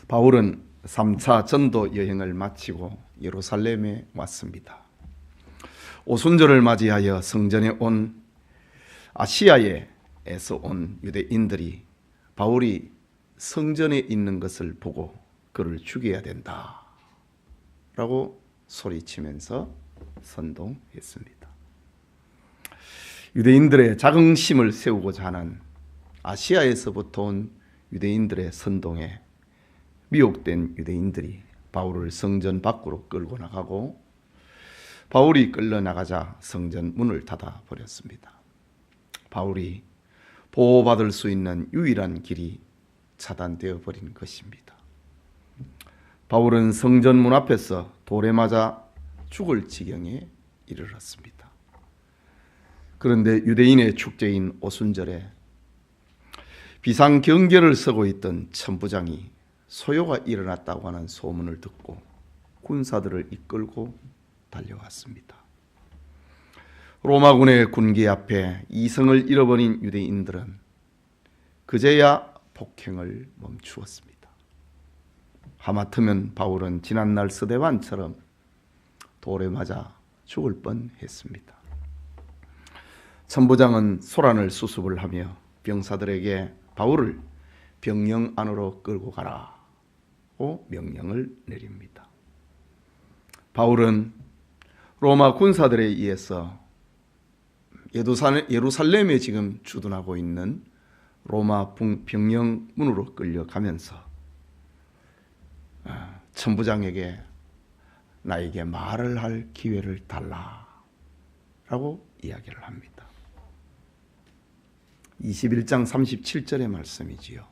바울은 3차 전도 여행을 마치고 예루살렘에 왔습니다. 오순절을 맞이하여 성전에 온 아시아에서 온 유대인들이 바울이 성전에 있는 것을 보고 그를 죽여야 된다 라고 소리치면서 선동했습니다. 유대인들의 자긍심을 세우고자 하는 아시아에서부터 온 유대인들의 선동에 미혹된 유대인들이 바울을 성전 밖으로 끌고 나가고 바울이 끌려나가자 성전 문을 닫아 버렸습니다. 바울이 보호받을 수 있는 유일한 길이 차단되어 버린 것입니다. 바울은 성전 문 앞에서 돌에 맞아 죽을 지경에 이르렀습니다. 그런데 유대인의 축제인 오순절에 비상경계를 서고 있던 천부장이 소요가 일어났다고 하는 소문을 듣고 군사들을 이끌고 달려왔습니다. 로마군의 군기 앞에 이성을 잃어버린 유대인들은 그제야 폭행을 멈추었습니다. 하마터면 바울은 지난날 스데반처럼 돌에 맞아 죽을 뻔했습니다. 천부장은 소란을 수습을 하며 병사들에게 바울을 병영 안으로 끌고 가라고 명령을 내립니다. 바울은 로마 군사들에 의해서 예루살렘에 지금 주둔하고 있는 로마 병영문으로 끌려가면서 천부장에게 나에게 말을 할 기회를 달라라고 이야기를 합니다. 21장 37절의 말씀이지요.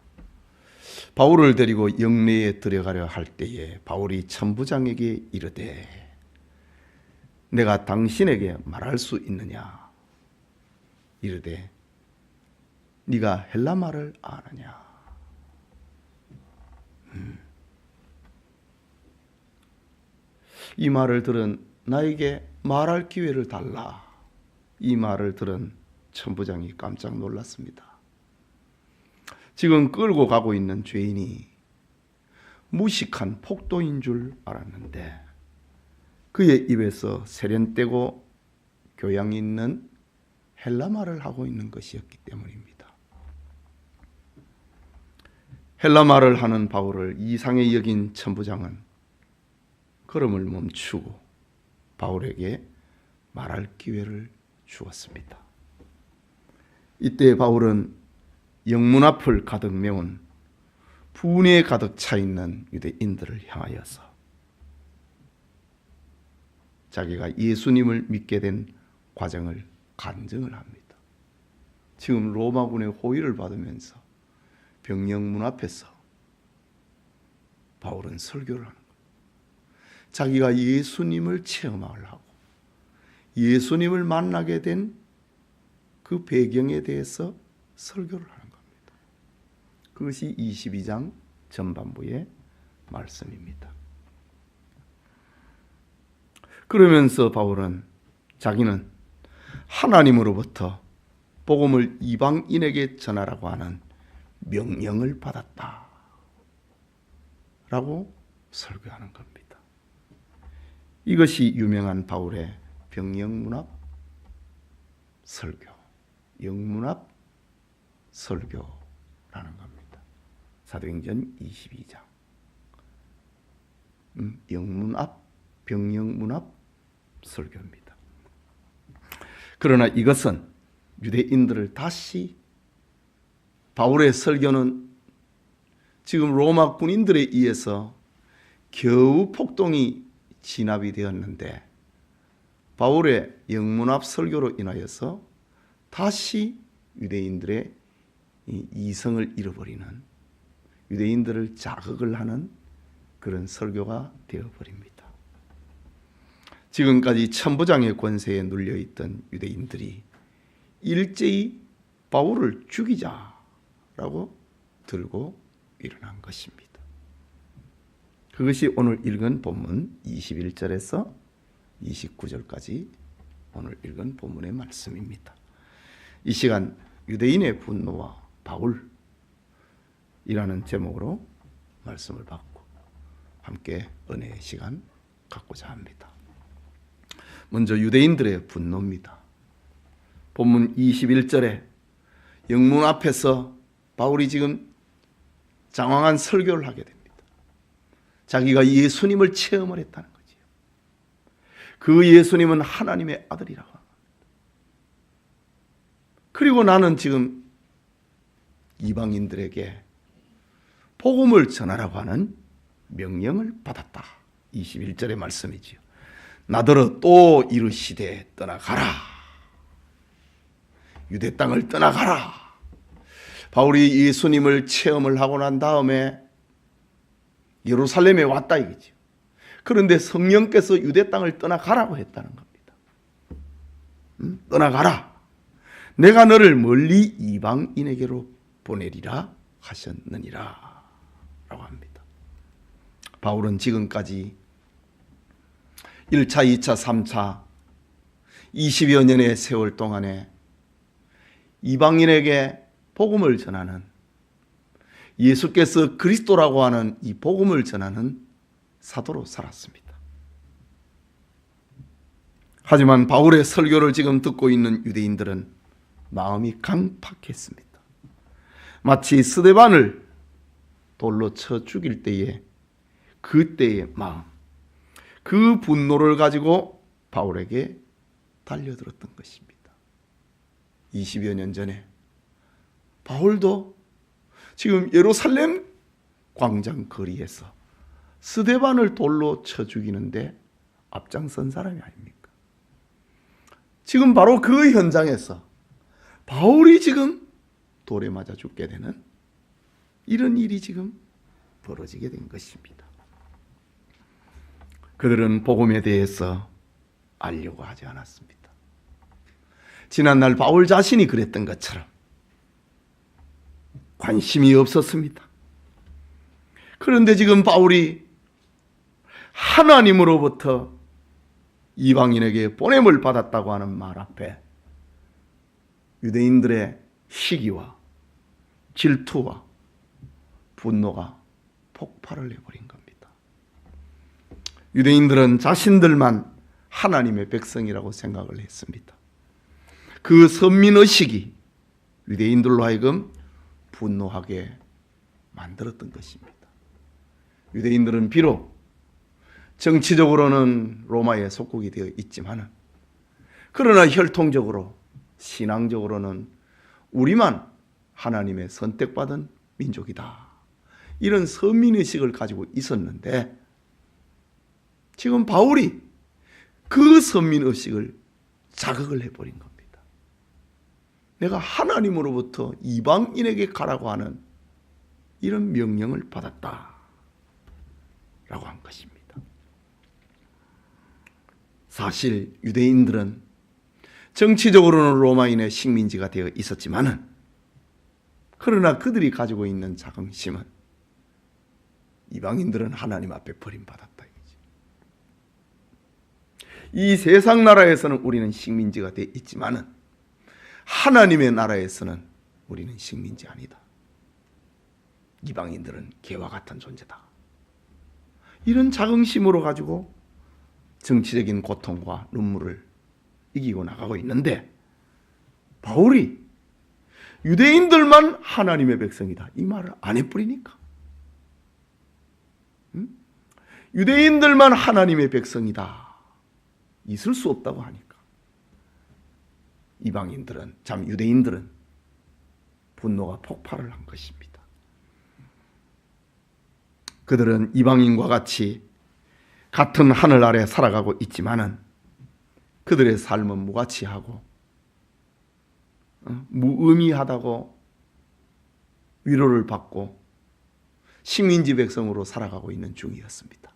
바울을 데리고 영내에 들어가려 할 때에 바울이 천부장에게 이르되 내가 당신에게 말할 수 있느냐? 이르되 네가 헬라 말을 아느냐? 이 말을 들은 나에게 말할 기회를 달라. 이 말을 들은 천부장이 깜짝 놀랐습니다. 지금 끌고 가고 있는 죄인이 무식한 폭도인 줄 알았는데 그의 입에서 세련되고 교양 있는 헬라 말을 하고 있는 것이었기 때문입니다. 헬라 말을 하는 바울을 이상히 여긴 천부장은 걸음을 멈추고 바울에게 말할 기회를 주었습니다. 이때 바울은 영문 앞을 가득 메운 분에 가득 차 있는 유대인들을 향하여서 자기가 예수님을 믿게 된 과정을 간증을 합니다. 지금 로마군의 호위를 받으면서 병영문 앞에서 바울은 설교를 하는 거예요. 자기가 예수님을 체험하려고 예수님을 만나게 된 그 배경에 대해서 설교를 하는 겁니다. 그것이 22장 전반부의 말씀입니다. 그러면서 바울은 자기는 하나님으로부터 복음을 이방인에게 전하라고 하는 명령을 받았다 라고 설교하는 겁니다. 이것이 유명한 바울의 병영문 앞 설교, 영문 앞 설교라는 겁니다. 사도행전 22장 영문 앞, 병영문 앞 설교입니다. 그러나 이것은 유대인들을 다시 바울의 설교는 지금 로마 군인들에 의해서 겨우 폭동이 진압이 되었는데 바울의 영문 앞 설교로 인하여서 다시 유대인들의 이성을 잃어버리는 유대인들을 자극을 하는 그런 설교가 되어버립니다. 지금까지 천부장의 권세에 눌려있던 유대인들이 일제히 바울을 죽이자라고 들고 일어난 것입니다. 그것이 오늘 읽은 본문 21절에서 29절까지 오늘 읽은 본문의 말씀입니다. 이 시간 유대인의 분노와 바울이라는 제목으로 말씀을 받고 함께 은혜의 시간 갖고자 합니다. 먼저 유대인들의 분노입니다. 본문 21절에 영문 앞에서 바울이 지금 장황한 설교를 하게 됩니다. 자기가 예수님을 체험을 했다는 거지요. 그 예수님은 하나님의 아들이라고 합니다. 그리고 나는 지금 이방인들에게 복음을 전하라고 하는 명령을 받았다. 21절의 말씀이지요. 나더러 또 이르시되 떠나가라. 유대 땅을 떠나가라. 바울이 예수님을 체험을 하고 난 다음에 예루살렘에 왔다 이거죠. 그런데 성령께서 유대 땅을 떠나가라고 했다는 겁니다. 떠나가라. 내가 너를 멀리 이방인에게로 보내리라 하셨느니라 라고 합니다. 바울은 지금까지 1차, 2차, 3차 20여 년의 세월 동안에 이방인에게 복음을 전하는, 예수께서 그리스도라고 하는 이 복음을 전하는 사도로 살았습니다. 하지만 바울의 설교를 지금 듣고 있는 유대인들은 마음이 강팍했습니다. 마치 스데반을 돌로 쳐 죽일 때에 그때의 마음, 그 분노를 가지고 바울에게 달려들었던 것입니다. 20여 년 전에 바울도 지금 예루살렘 광장 거리에서 스데반을 돌로 쳐 죽이는데 앞장선 사람이 아닙니까? 지금 바로 그 현장에서 바울이 지금 돌에 맞아 죽게 되는 이런 일이 지금 벌어지게 된 것입니다. 그들은 복음에 대해서 알려고 하지 않았습니다. 지난날 바울 자신이 그랬던 것처럼 관심이 없었습니다. 그런데 지금 바울이 하나님으로부터 이방인에게 보냄을 받았다고 하는 말 앞에 유대인들의 시기와 질투와 분노가 폭발을 해버린 겁니다. 유대인들은 자신들만 하나님의 백성이라고 생각을 했습니다. 그 선민의식이 유대인들로 하여금 분노하게 만들었던 것입니다. 유대인들은 비록 정치적으로는 로마에 속국이 되어 있지만 그러나 혈통적으로 신앙적으로는 우리만 하나님의 선택받은 민족이다. 이런 선민의식을 가지고 있었는데 지금 바울이 그 선민의식을 자극을 해버린 겁니다. 내가 하나님으로부터 이방인에게 가라고 하는 이런 명령을 받았다 라고 한 것입니다. 사실 유대인들은 정치적으로는 로마인의 식민지가 되어 있었지만은 그러나 그들이 가지고 있는 자긍심은 이방인들은 하나님 앞에 버림받았다. 이 세상 나라에서는 우리는 식민지가 되어 있지만은 하나님의 나라에서는 우리는 식민지 아니다. 이방인들은 개와 같은 존재다. 이런 자긍심으로 가지고 정치적인 고통과 눈물을 이기고 나가고 있는데 바울이 유대인들만 하나님의 백성이다 이 말을 안 해버리니까 유대인들만 하나님의 백성이다 있을 수 없다고 하니까 이방인들은 참 유대인들은 분노가 폭발을 한 것입니다. 그들은 이방인과 같이 같은 하늘 아래 살아가고 있지만은 그들의 삶은 무가치하고 무의미하다고 위로를 받고 식민지 백성으로 살아가고 있는 중이었습니다.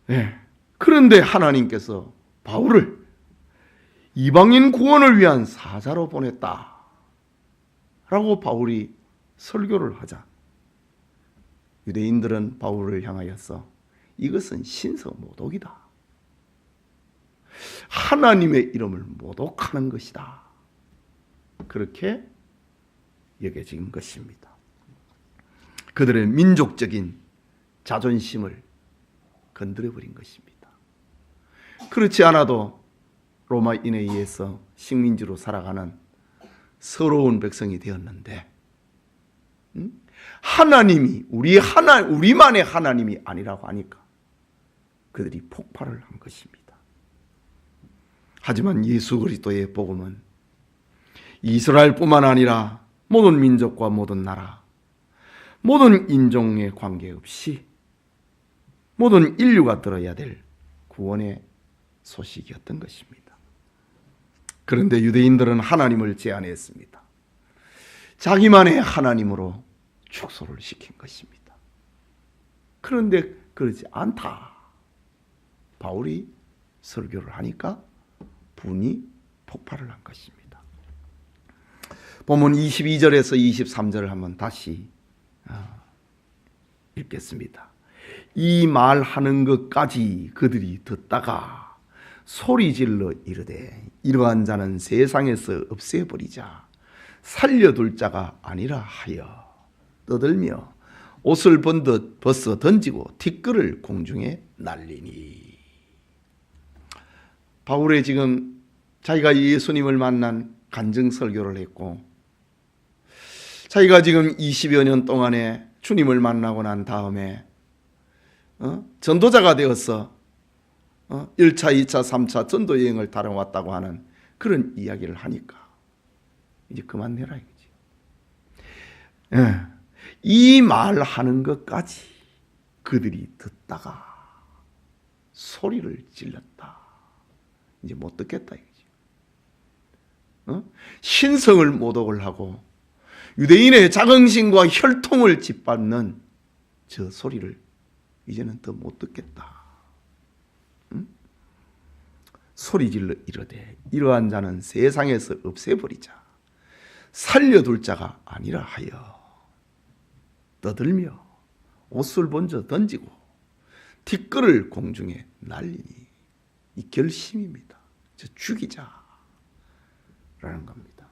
네. 그런데 하나님께서 바울을 이방인 구원을 위한 사자로 보냈다 라고 바울이 설교를 하자 유대인들은 바울을 향하여서 이것은 신성모독이다. 하나님의 이름을 모독하는 것이다. 그렇게 여겨진 것입니다. 그들의 민족적인 자존심을 건드려버린 것입니다. 그렇지 않아도 로마인에 의해서 식민지로 살아가는 서러운 백성이 되었는데 하나님이 우리만의 하나님이 아니라고 하니까 그들이 폭발을 한 것입니다. 하지만 예수 그리스도의 복음은 이스라엘뿐만 아니라 모든 민족과 모든 나라, 모든 인종에 관계없이 모든 인류가 들어야 될 구원의 소식이었던 것입니다. 그런데 유대인들은 하나님을 제안했습니다. 자기만의 하나님으로 축소를 시킨 것입니다. 그런데 그러지 않다. 바울이 설교를 하니까 분이 폭발을 한 것입니다. 본문 22절에서 23절을 한번 다시 읽겠습니다. 이 말하는 것까지 그들이 듣다가 소리질러 이르되 이러한 자는 세상에서 없애버리자 살려둘 자가 아니라 하여 떠들며 옷을 벗어 던지고 티끌을 공중에 날리니. 바울의 지금 자기가 예수님을 만난 간증 설교를 했고 자기가 지금 20여 년 동안에 주님을 만나고 난 다음에 전도자가 되어서 1차, 2차, 3차 전도 여행을 다녀왔다고 하는 그런 이야기를 하니까 이제 그만해라 이거지. 이 말하는 것까지 그들이 듣다가 소리를 질렀다. 이제 못 듣겠다 이거지. 신성을 모독을 하고 유대인의 자긍심과 혈통을 짓밟는 저 소리를 이제는 더 못 듣겠다. 소리질러 이르되 이러한 자는 세상에서 없애버리자 살려둘 자가 아니라 하여 떠들며 옷을 번져 던지고 티끌을 공중에 날리니. 이 결심입니다. 죽이자라는 겁니다.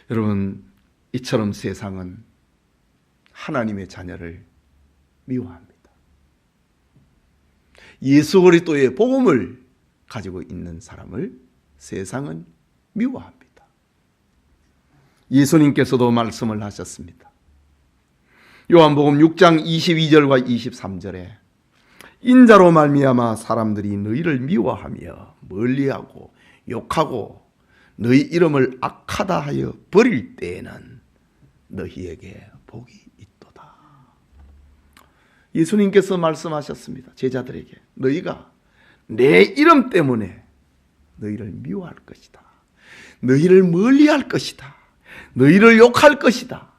여러분, 이처럼 세상은 하나님의 자녀를 미워합니다. 예수 그리스도의 복음을 가지고 있는 사람을 세상은 미워합니다. 예수님께서도 말씀을 하셨습니다. 요한복음 6장 22절과 23절에 인자로 말미암아 사람들이 너희를 미워하며 멀리하고 욕하고 너희 이름을 악하다 하여 버릴 때에는 너희에게 복이 있도다. 예수님께서 말씀하셨습니다. 제자들에게 너희가 내 이름 때문에 너희를 미워할 것이다. 너희를 멀리할 것이다. 너희를 욕할 것이다.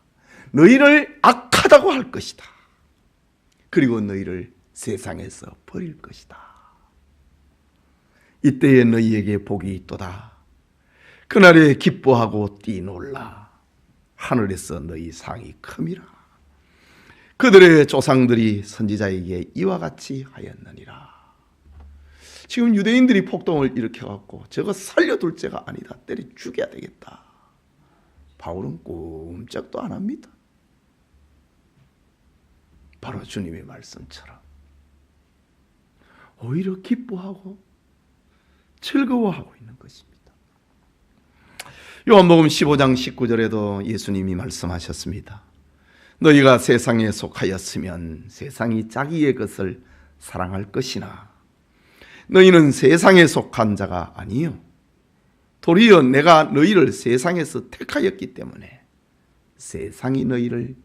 너희를 악하다고 할 것이다. 그리고 너희를 세상에서 버릴 것이다. 이때에 너희에게 복이 있도다. 그날에 기뻐하고 뛰놀라. 하늘에서 너희 상이 큼이라. 그들의 조상들이 선지자에게 이와 같이 하였느니라. 지금 유대인들이 폭동을 일으켜갖고 저거 살려둘 죄가 아니다. 때려 죽여야 되겠다. 바울은 꼼짝도 안 합니다. 바로 주님의 말씀처럼 오히려 기뻐하고 즐거워하고 있는 것입니다. 요한복음 15장 19절에도 예수님이 말씀하셨습니다. 너희가 세상에 속하였으면 세상이 자기의 것을 사랑할 것이나 너희는 세상에 속한 자가 아니요 도리어 내가 너희를 세상에서 택하였기 때문에 세상이 너희를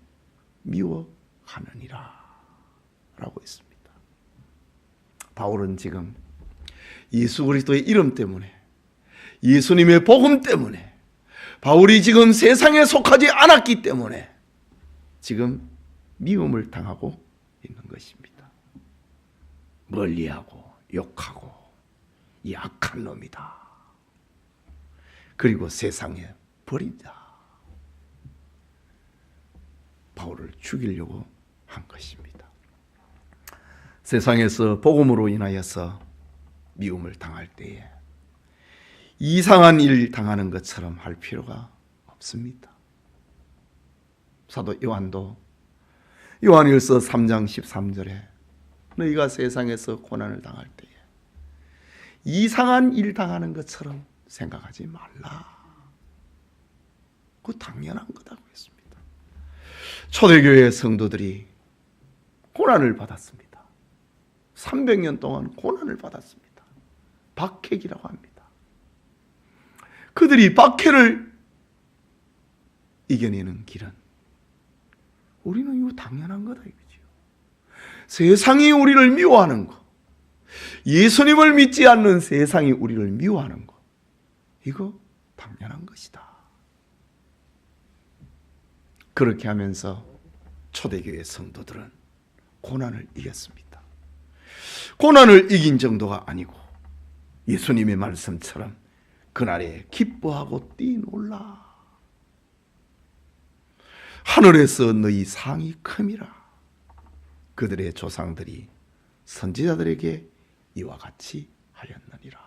미워하느니라 라고 했습니다. 바울은 지금 예수 그리스도의 이름 때문에 예수님의 복음 때문에 바울이 지금 세상에 속하지 않았기 때문에 지금 미움을 당하고 있는 것입니다. 멀리하고 욕하고 이 악한 놈이다. 그리고 세상에 버린다. 바울을 죽이려고 한 것입니다. 세상에서 복음으로 인하여서 미움을 당할 때에 이상한 일 당하는 것처럼 할 필요가 없습니다. 사도 요한도 요한일서 3장 13절에 너희가 세상에서 고난을 당할 때에 이상한 일 당하는 것처럼 생각하지 말라. 그거 당연한 거다고 했습니다. 초대교회 성도들이 고난을 받았습니다. 300년 동안 고난을 받았습니다. 박해기라고 합니다. 그들이 박해를 이겨내는 길은 우리는 이거 당연한 거다 이거지요. 세상이 우리를 미워하는 거, 예수님을 믿지 않는 세상이 우리를 미워하는 거, 이거 당연한 것이다. 그렇게 하면서 초대교회 성도들은 고난을 이겼습니다. 고난을 이긴 정도가 아니고 예수님의 말씀처럼 그날에 기뻐하고 뛰놀라. 하늘에서 너희 상이 큼이라. 그들의 조상들이 선지자들에게 이와 같이 하였느니라.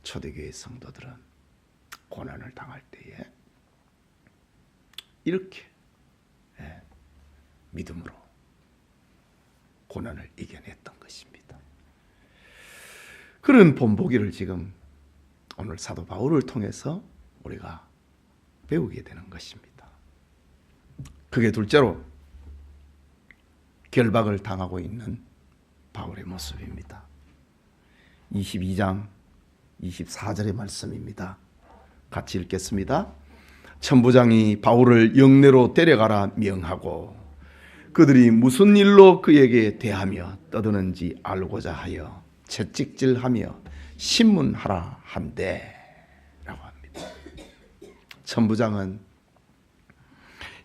초대교회 성도들은 고난을 당할 때에 이렇게 믿음으로 고난을 이겨냈던 것입니다. 그런 본보기를 지금 오늘 사도 바울을 통해서 우리가 배우게 되는 것입니다. 그게 둘째로 결박을 당하고 있는 바울의 모습입니다. 22장 24절의 말씀입니다. 같이 읽겠습니다. 천부장이 바울을 영내로 데려가라 명하고 그들이 무슨 일로 그에게 대하며 떠드는지 알고자 하여 채찍질하며 신문하라 한대 라고 합니다. 천부장은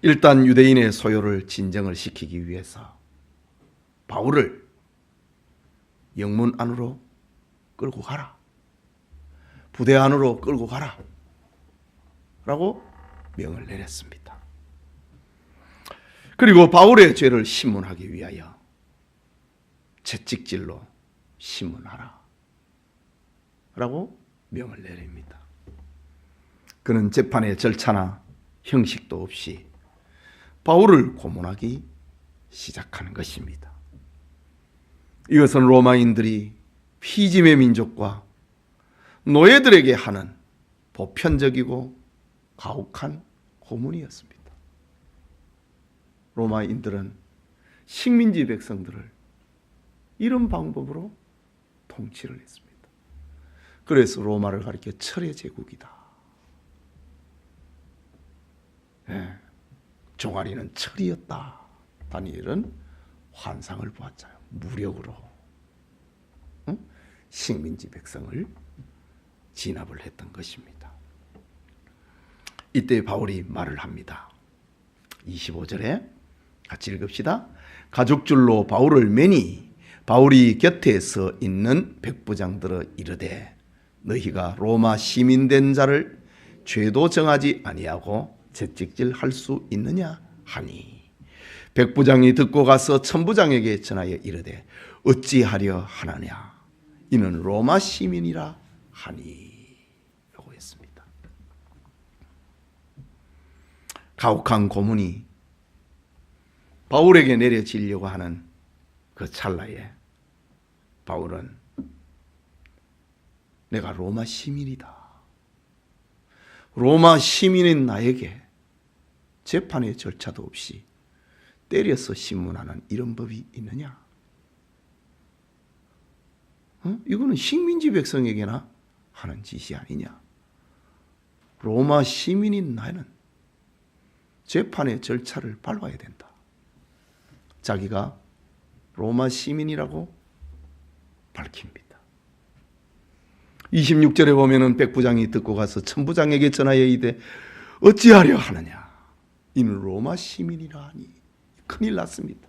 일단 유대인의 소요를 진정을 시키기 위해서 바울을 영문 안으로 끌고 가라, 부대 안으로 끌고 가라 라고 명을 내렸습니다. 그리고 바울의 죄를 신문하기 위하여 채찍질로 신문하라 라고 명을 내립니다. 그는 재판의 절차나 형식도 없이 바울을 고문하기 시작하는 것입니다. 이것은 로마인들이 피짐의 민족과 노예들에게 하는 보편적이고 가혹한 고문이었습니다. 로마인들은 식민지 백성들을 이런 방법으로 통치를 했습니다. 그래서 로마를 가리켜 철의 제국이다. 종아리는 철이었다. 다니엘은 환상을 보았잖아요. 무력으로 식민지 백성을 진압을 했던 것입니다. 이때 바울이 말을 합니다. 25절에 같이 읽읍시다. 가죽줄로 바울을 매니 바울이 곁에 서 있는 백부장들어 이르되 너희가 로마 시민된 자를 죄도 정하지 아니하고 채찍질 할 수 있느냐 하니 백부장이 듣고 가서 천부장에게 전하여 이르되 어찌하려 하느냐 이는 로마 시민이라 하니 라고 했습니다. 가혹한 고문이 바울에게 내려지려고 하는 그 찰나에 바울은 내가 로마 시민이다. 로마 시민인 나에게 재판의 절차도 없이 때려서 신문하는 이런 법이 있느냐? 이거는 식민지 백성에게나 하는 짓이 아니냐? 로마 시민인 나는 재판의 절차를 밟아야 된다. 자기가 로마 시민이라고 밝힙니다. 26절에 보면은 백부장이 듣고 가서 천부장에게 전하여 이르되 어찌하려 하느냐 이는 로마 시민이라 하니 큰일 났습니다.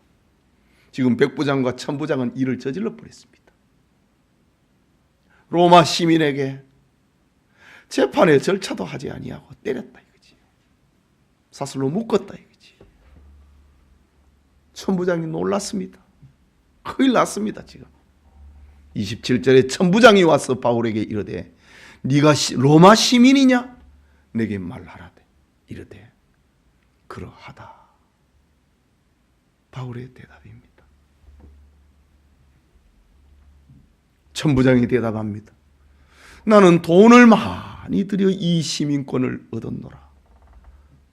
지금 백부장과 천부장은 일을 저질러 버렸습니다. 로마 시민에게 재판의 절차도 하지 아니하고 때렸다 이거지. 사슬로 묶었다 이거지. 천부장이 놀랐습니다. 큰일 났습니다. 지금 27절에 천부장이 와서 바울에게 이르되 네가 로마 시민이냐? 내게 말하라되 이르되 그러하다. 바울의 대답입니다. 천부장이 대답합니다. 나는 돈을 많이 들여 이 시민권을 얻었노라.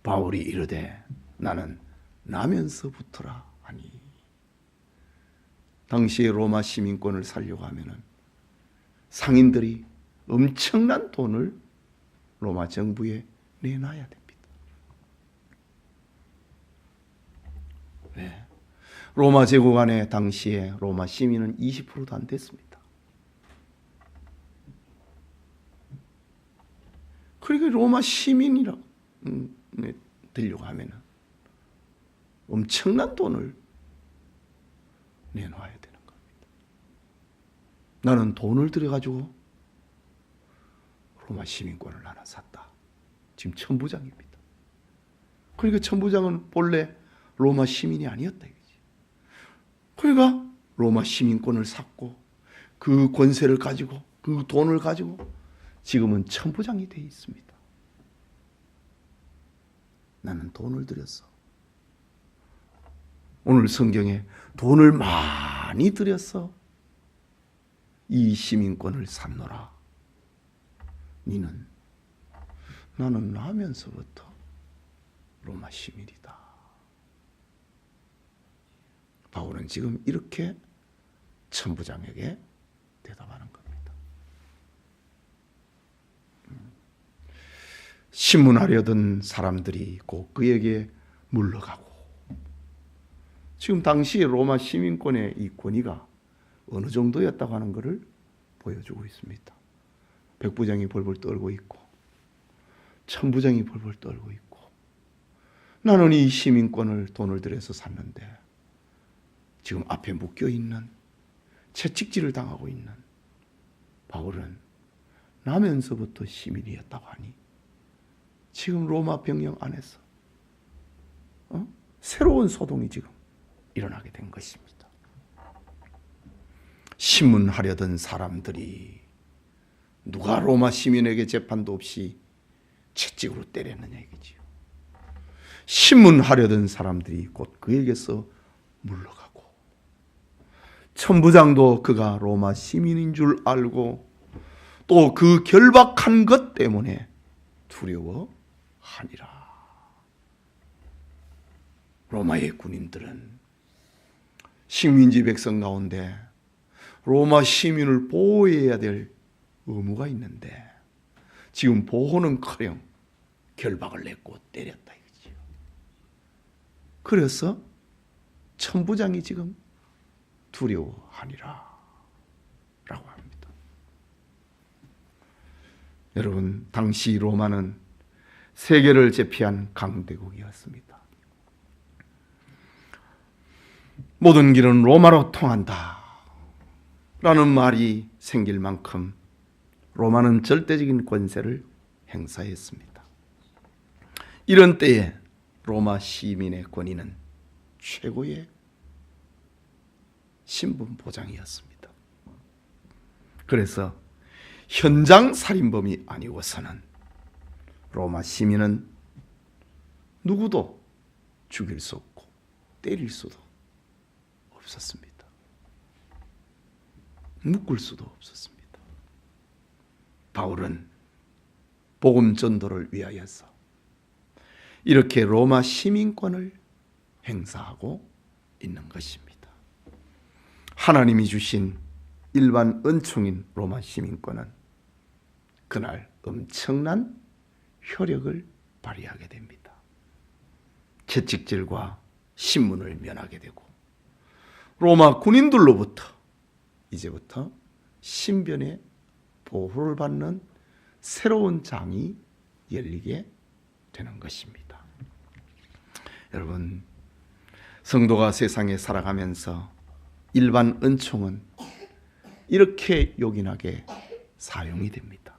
바울이 이르되 나는 나면서부터라 하니. 당시에 로마 시민권을 살려고 하면은 상인들이 엄청난 돈을 로마 정부에 내놔야 됩니다. 왜? 로마 제국 안에 당시에 로마 시민은 20%도 안 됐습니다. 그러니까 로마 시민이라 되려고 하면은 엄청난 돈을 내놔야 되는 겁니다. 나는 돈을 들여가지고 로마 시민권을 하나 샀다. 지금 천부장입니다. 그러니까 천부장은 본래 로마 시민이 아니었다 이거지. 그러니까 로마 시민권을 샀고 그 권세를 가지고 그 돈을 가지고 지금은 천부장이 되어 있습니다. 나는 돈을 들였어. 오늘 성경에 돈을 많이 들였어. 이 시민권을 샀노라. 나는 나면서부터 로마 시민이다. 바울은 지금 이렇게 천부장에게 대답하는 겁니다. 신문하려던 사람들이 곧 그에게 물러가고, 지금 당시 로마 시민권의 이 권위가 어느 정도였다고 하는 것을 보여주고 있습니다. 백부장이 벌벌 떨고 있고 천부장이 벌벌 떨고 있고, 나는 이 시민권을 돈을 들여서 샀는데 지금 앞에 묶여있는, 채찍질을 당하고 있는 바울은 나면서부터 시민이었다고 하니 지금 로마 병영 안에서 새로운 소동이 지금 일어나게 된 것입니다. 신문하려던 사람들이 누가 로마 시민에게 재판도 없이 채찍으로 때렸느냐 이거지요. 신문하려던 사람들이 곧 그에게서 물러가고, 천부장도 그가 로마 시민인 줄 알고 또 그 결박한 것 때문에 두려워하니라. 로마의 군인들은 식민지 백성 가운데 로마 시민을 보호해야 될 의무가 있는데 지금 보호는커녕 결박을 냈고 때렸다 이거지요. 그래서 천부장이 지금 두려워하니라 라고 합니다. 여러분, 당시 로마는 세계를 제패한 강대국이었습니다. 모든 길은 로마로 통한다 라는 말이 생길 만큼 로마는 절대적인 권세를 행사했습니다. 이런 때에 로마 시민의 권위는 최고의 신분 보장이었습니다. 그래서 현장 살인범이 아니고서는 로마 시민은 누구도 죽일 수 없고 때릴 수도 없었습니다. 묶을 수도 없었습니다. 바울은 복음 전도를 위하여서 이렇게 로마 시민권을 행사하고 있는 것입니다. 하나님이 주신 일반 은총인 로마 시민권은 그날 엄청난 효력을 발휘하게 됩니다. 채찍질과 신문을 면하게 되고 로마 군인들로부터 이제부터 신변의 보호를 받는 새로운 장이 열리게 되는 것입니다. 여러분, 성도가 세상에 살아가면서 일반 은총은 이렇게 요긴하게 사용이 됩니다.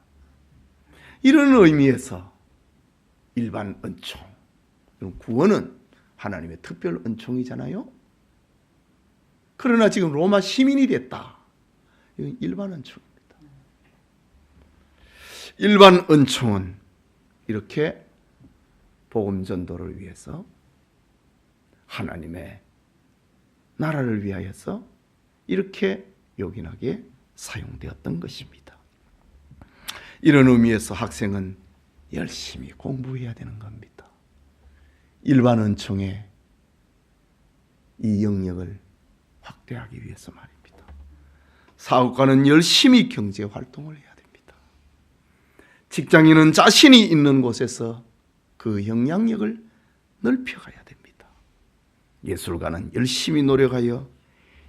이런 의미에서 일반 은총, 구원은 하나님의 특별 은총이잖아요. 그러나 지금 로마 시민이 됐다. 이건 일반 은총입니다. 일반 은총은 이렇게 복음 전도를 위해서, 하나님의 나라를 위하여서 이렇게 요긴하게 사용되었던 것입니다. 이런 의미에서 학생은 열심히 공부해야 되는 겁니다. 일반 은총의 이 영역을 확대하기 위해서 말입니다. 사업가는 열심히 경제 활동을 해야 됩니다. 직장인은 자신이 있는 곳에서 그 영향력을 넓혀가야 됩니다. 예술가는 열심히 노력하여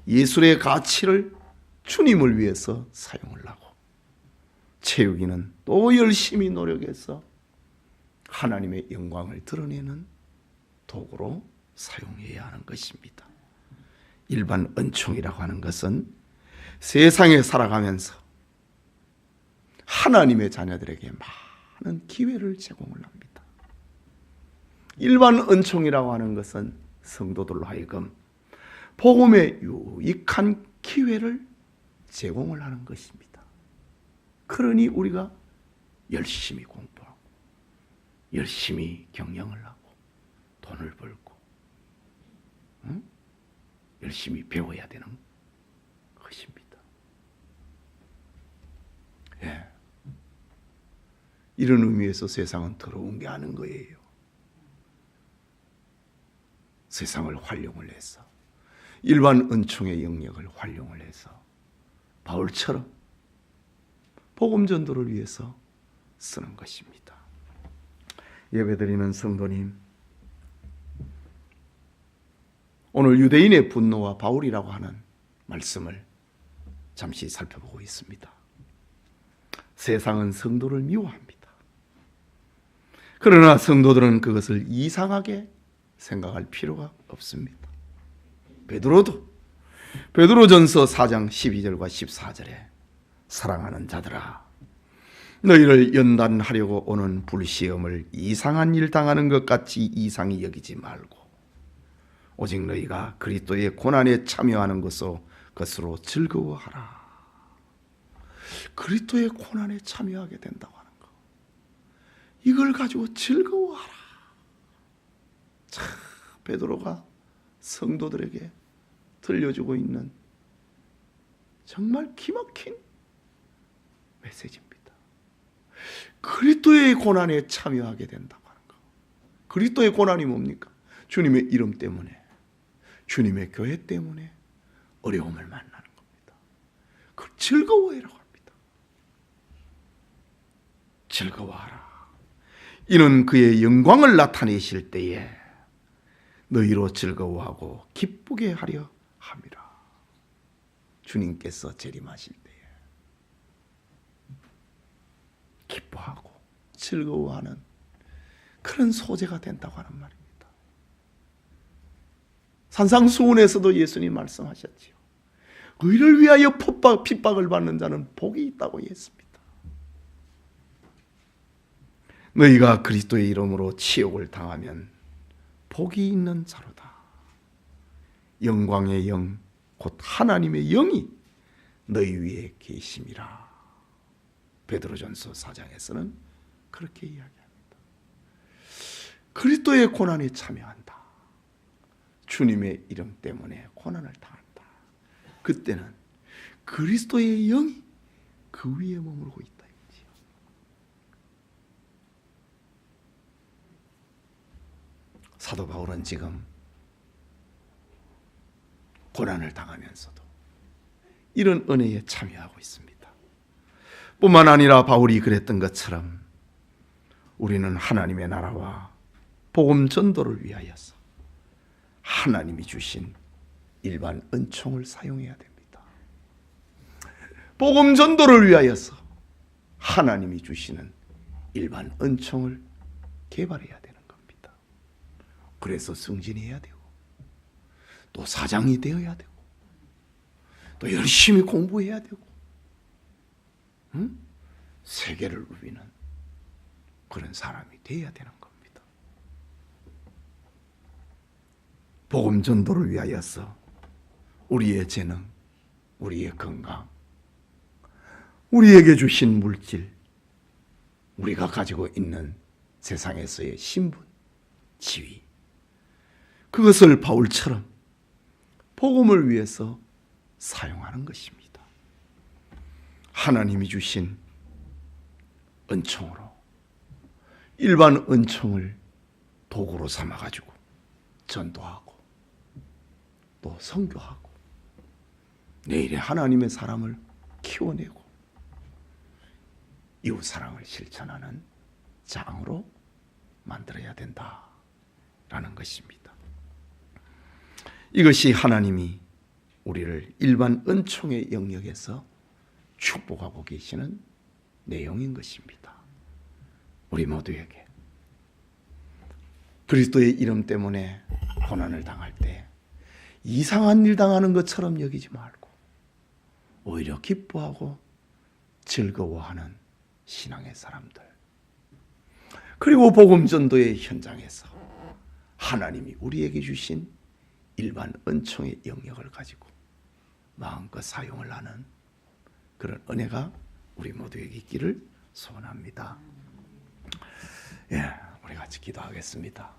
예술의 가치를 주님을 위해서 사용을 하고, 체육인은 또 열심히 노력해서 하나님의 영광을 드러내는 도구로 사용해야 하는 것입니다. 일반 은총이라고 하는 것은 세상에 살아가면서 하나님의 자녀들에게 많은 기회를 제공을 합니다. 일반 은총이라고 하는 것은 성도들로 하여금 복음의 유익한 기회를 제공을 하는 것입니다. 그러니 우리가 열심히 공부하고 열심히 경영을 하고 돈을 벌고 열심히 배워야 되는 것입니다. 예. 이런 의미에서 세상은 더러운 게 아닌 거예요. 세상을 활용을 해서, 일반 은총의 영역을 활용을 해서 바울처럼 복음 전도를 위해서 쓰는 것입니다. 예배드리는 성도님, 오늘 유대인의 분노와 바울이라고 하는 말씀을 잠시 살펴보고 있습니다. 세상은 성도를 미워합니다. 그러나 성도들은 그것을 이상하게 생각할 필요가 없습니다. 베드로전서 4장 12절과 14절에 사랑하는 자들아, 너희를 연단하려고 오는 불시험을 이상한 일 당하는 것 같이 이상히 여기지 말고 오직 너희가 그리스도의 고난에 참여하는 것으로 즐거워하라. 그리스도의 고난에 참여하게 된다고 하는 것, 이걸 가지고 즐거워하라. 참, 베드로가 성도들에게 들려주고 있는 정말 기막힌 메시지입니다. 그리스도의 고난에 참여하게 된다고 하는 것. 그리스도의 고난이 뭡니까? 주님의 이름 때문에, 주님의 교회 때문에 어려움을 만나는 겁니다. 그걸 즐거워해라고 합니다. 즐거워하라. 이는 그의 영광을 나타내실 때에 너희로 즐거워하고 기쁘게 하려 함이라. 주님께서 재림하실 때에 기뻐하고 즐거워하는 그런 소재가 된다고 하는 말입니다. 산상수훈에서도 예수님 말씀하셨지요. 의를 위하여 핍박을 받는 자는 복이 있다고 했습니다. 너희가 그리스도의 이름으로 치욕을 당하면 복이 있는 자로다. 영광의 영, 곧 하나님의 영이 너희 위에 계심이라. 베드로전서 4장에서는 그렇게 이야기합니다. 그리스도의 고난에 참여한다. 주님의 이름 때문에 고난을 당한다. 그때는 그리스도의 영이 그 위에 머무르고 있다. 사도 바울은 지금 고난을 당하면서도 이런 은혜에 참여하고 있습니다. 뿐만 아니라 바울이 그랬던 것처럼 우리는 하나님의 나라와 복음 전도를 위하여서 하나님이 주신 일반 은총을 사용해야 됩니다. 복음 전도를 위하여서 하나님이 주시는 일반 은총을 개발해야 되는 겁니다. 그래서 승진해야 되고 또 사장이 되어야 되고 또 열심히 공부해야 되고 세계를 누비는 그런 사람이 되어야 되는 겁니다. 복음 전도를 위하여서 우리의 재능, 우리의 건강, 우리에게 주신 물질, 우리가 가지고 있는 세상에서의 신분, 지위, 그것을 바울처럼 복음을 위해서 사용하는 것입니다. 하나님이 주신 은총으로 일반 은총을 도구로 삼아가지고 전도하고 또 선교하고 내일의 하나님의 사람을 키워내고 이웃 사랑을 실천하는 장으로 만들어야 된다라는 것입니다. 이것이 하나님이 우리를 일반 은총의 영역에서 축복하고 계시는 내용인 것입니다. 우리 모두에게 그리스도의 이름 때문에 고난을 당할 때 이상한 일 당하는 것처럼 여기지 말고 오히려 기뻐하고 즐거워하는 신앙의 사람들, 그리고 복음 전도의 현장에서 하나님이 우리에게 주신 일반 은총의 영역을 가지고 마음껏 사용을 하는 그런 은혜가 우리 모두에게 있기를 소원합니다. 우리 같이 기도하겠습니다.